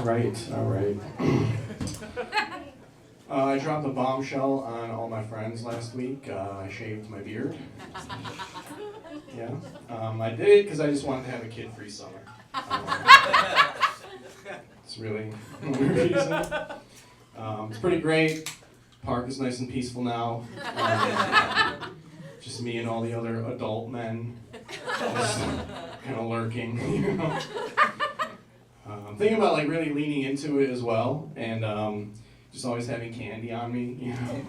right. I dropped a bombshell on all my friends last week. I shaved my beard. Yeah. I did it because I just wanted to have a kid-free summer. It's really the only reason. It's pretty great. Park is nice and peaceful now. Just me and all the other adult men just kind of lurking, you know. I'm thinking about like really leaning into it as well, and just always having candy on me, you know.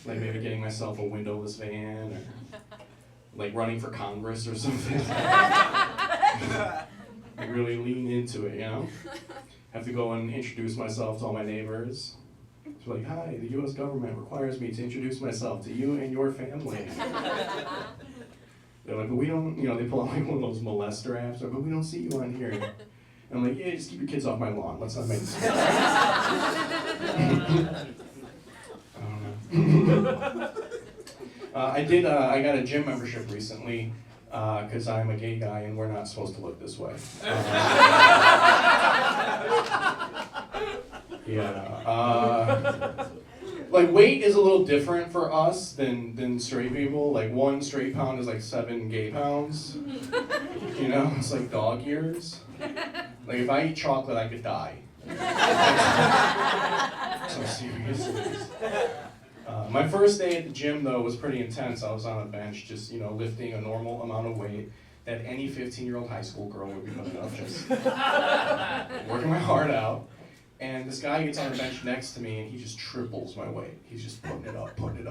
Like maybe getting myself a windowless van, or like running for Congress or something. Like really lean into it, you know. Have to go and introduce myself to all my neighbors. It's like, hi, the U.S. government requires me to introduce myself to you and your family. They're like, but we don't, you know, they pull out like one of those molester apps, but we don't see you on here. And I'm like, yeah, just keep your kids off my lawn. Let's not make this. I don't know. I got a gym membership recently because I'm a gay guy and we're not supposed to look this way. Like weight is a little different for us than straight people. Like 1 straight pound is like 7 gay pounds. You know, it's like dog years. Like if I eat chocolate, I could die. So serious it is. My first day at the gym though was pretty intense. I was on a bench just, you know, lifting a normal amount of weight that any 15-year-old high school girl would be putting up, just working my heart out. And this guy gets on the bench next to me and he just triples my weight. He's just putting it up. And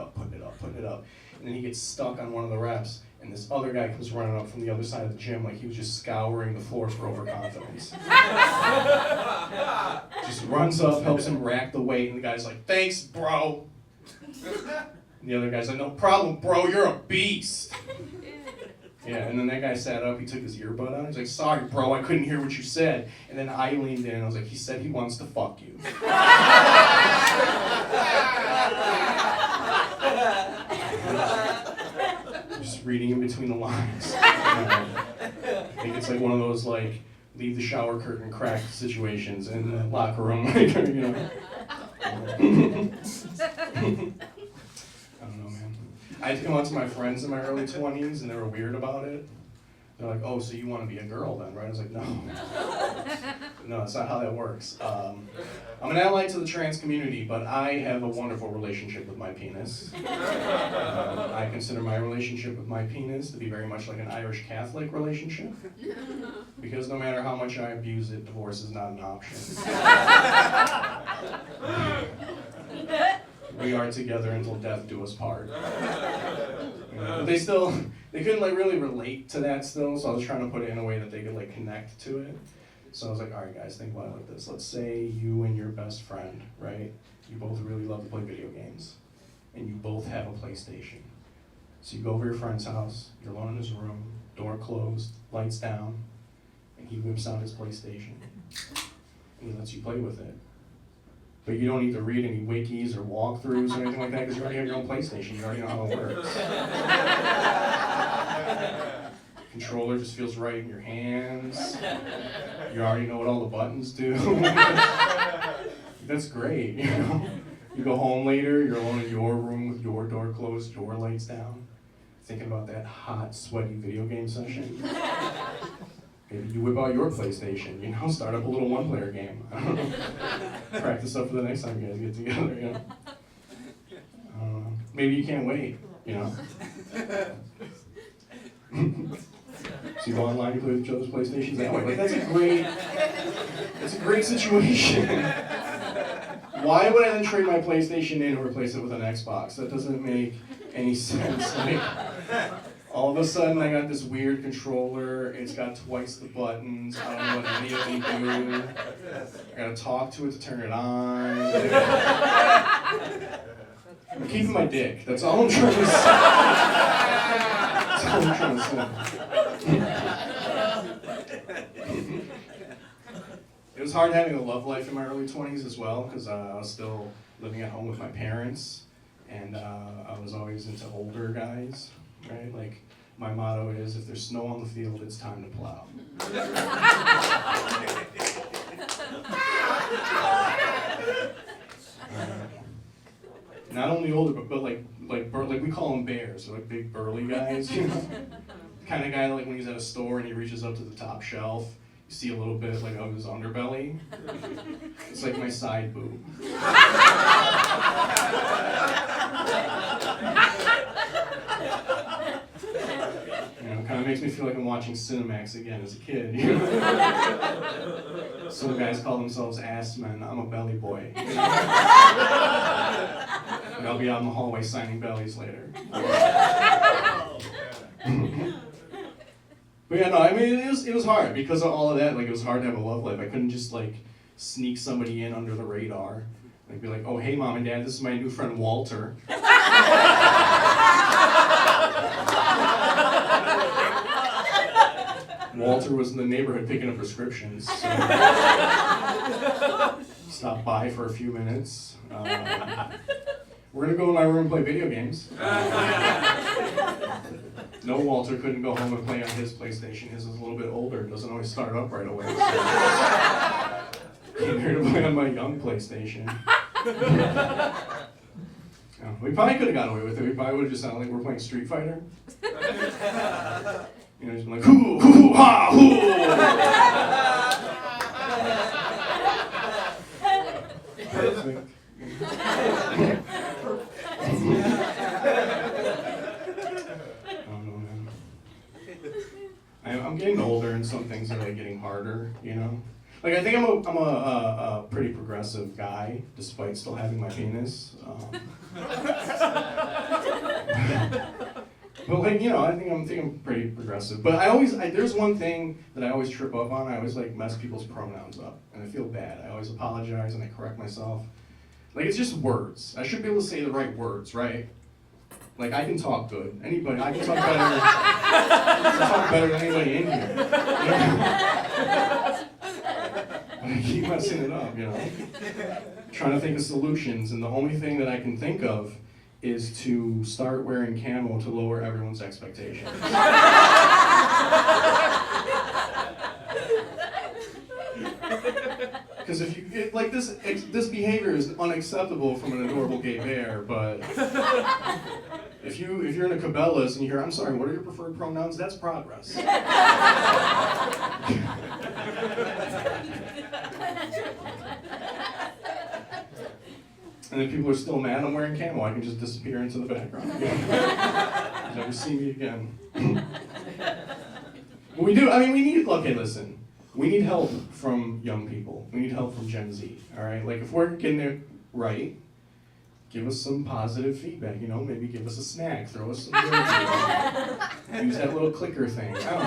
then he gets stuck on one of the reps and this other guy comes running up from the other side of the gym like he was just scouring the floor for overconfidence. Just runs up, helps him rack the weight, and the guy's like, thanks, bro. And the other guy's like, no problem, bro, you're a beast. Yeah, and then that guy sat up, he took his earbud out, he's like, sorry bro, I couldn't hear what you said. And then I leaned in and I was like, he said he wants to fuck you. Just reading in between the lines. I think it's like one of those like, leave the shower curtain cracked situations in the locker room, like, you know. I don't know, man. I had to come out to my friends in my early 20s and they were weird about it. They're like, oh, so you want to be a girl then, right? I was like, no. No, that's not how that works. I'm an ally to the trans community, but I have a wonderful relationship with my penis. I consider my relationship with my penis to be very much like an Irish Catholic relationship. Because no matter how much I abuse it, divorce is not an option. We are together until death do us part. But they couldn't like really relate to that still, so I was trying to put it in a way that they could like connect to it. So I was like, all right guys, think about it like this. Let's say you and your best friend, right? You both really love to play video games, and you both have a PlayStation. So you go over to your friend's house, you're alone in his room, door closed, lights down, and he whips out his PlayStation, and he lets you play with it. But you don't need to read any wikis or walkthroughs or anything like that because you already have your own PlayStation. You already know how it works. Controller just feels right in your hands. You already know what all the buttons do. That's great, you know? You go home later, you're alone in your room with your door closed, your lights down, thinking about that hot, sweaty video game session. Maybe you whip out your PlayStation, you know, start up a little one-player game. I don't know. Practice up for the next time you guys get together, you know. I don't know. Maybe you can't wait, you know. So you go online, you play with each other's PlayStations that way. Like that's a great situation. Why would I then trade my PlayStation in and replace it with an Xbox? That doesn't make any sense. Like, all of a sudden, I got this weird controller. It's got twice the buttons. I don't know what any of them do. I gotta talk to it to turn it on. I'm keeping my dick. That's all I'm trying to say. That's all I'm trying to say. It was hard having a love life in my early 20s as well, because I was still living at home with my parents, and I was always into older guys. Right? Like, my motto is, if there's snow on the field, it's time to plow. only older, but like we call them bears, they're like big burly guys, you know? Kind of guy like when he's at a store and he reaches up to the top shelf, you see a little bit like of his underbelly. It's like my side boob. You know, kind of makes me feel like I'm watching Cinemax again as a kid. You know? Some guys call themselves ass men. I'm a belly boy. And I'll be out in the hallway signing bellies later. But yeah, no, I mean, it was hard because of all of that. Like, it was hard to have a love life. I couldn't just like sneak somebody in under the radar. Like, be like, oh, hey, mom and dad, this is my new friend Walter. Walter was in the neighborhood picking up prescriptions, so stopped by for a few minutes. We're gonna go in my room and play video games. No, Walter couldn't go home and play on his PlayStation. His is a little bit older, doesn't always start up right away. So came here to play on my young PlayStation. We probably could have got away with it. We probably would have just sounded like we're playing Street Fighter. You know, just been like, hoo, hoo, ha, hoo. Perfect. I'm getting older, and some things are like getting harder. You know, like I think I'm a pretty progressive guy, despite still having my penis. But like, you know, I think I'm pretty progressive. But there's one thing that I always trip up on. I always like mess people's pronouns up, and I feel bad. I always apologize and I correct myself. Like, it's just words. I should be able to say the right words, right? Like, I can talk good. I can talk better than anybody in here. You know? But I keep messing it up, you know? Trying to think of solutions, and the only thing that I can think of is to start wearing camo to lower everyone's expectations. Because if you like this behavior is unacceptable from an adorable gay bear, but if you're in a Cabela's and you hear, "I'm sorry, what are your preferred pronouns?" That's progress. And if people are still mad I'm wearing camo, I can just disappear into the background again. Never see me again. But we need help from young people. We need help from Gen Z, all right? Like, if we're getting it right, give us some positive feedback, you know? Maybe give us a snack, throw us some words, use that little clicker thing. I don't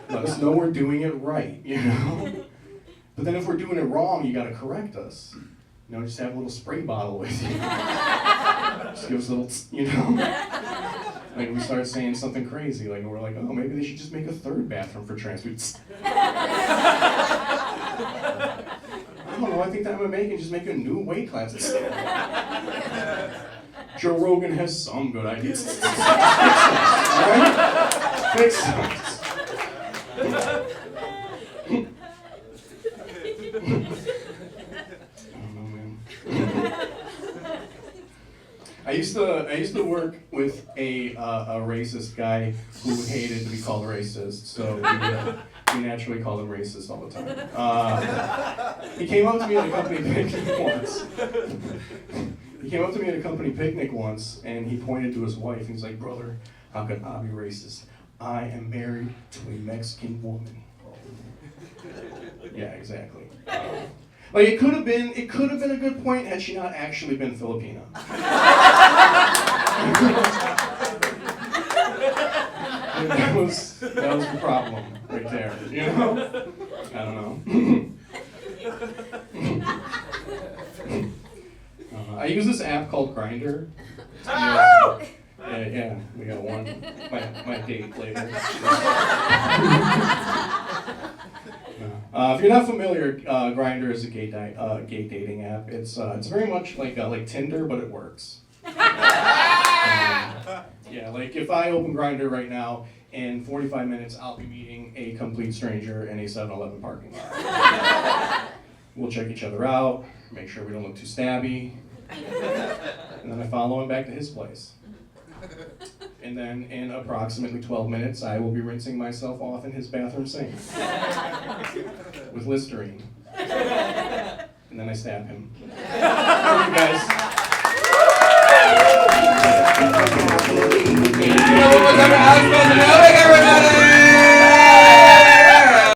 know. Let us know we're doing it right, you know? But then if we're doing it wrong, you gotta correct us. You know, just have a little spray bottle with you. Just give us a little, you know? Like, we start saying something crazy, like, we're like, oh, maybe they should just make a third bathroom for trans people. I don't know, I think that I'm making just make a new weight class. Joe Rogan has some good ideas. Alright? Fix sense. I used to work with a racist guy who hated to be called racist, so we naturally called him racist all the time. He came up to me at a company picnic once. And he pointed to his wife, and he's like, "Brother, how could I be racist? I am married to a Mexican woman." Yeah, exactly. Like, it could have been a good point had she not actually been Filipino. That was the problem right there, you know? I don't know. I use this app called Grindr. Yeah, we got one. Might date later. If you're not familiar, Grindr is a gay dating app. It's very much like Tinder, but it works. Yeah, like if I open Grindr right now, in 45 minutes I'll be meeting a complete stranger in a 7-Eleven parking lot. We'll check each other out, make sure we don't look too stabby. And then I follow him back to his place. And then in approximately 12 minutes, I will be rinsing myself off in his bathroom sink with Listerine. And then I stab him. Thank you guys. You know what was ever asked about the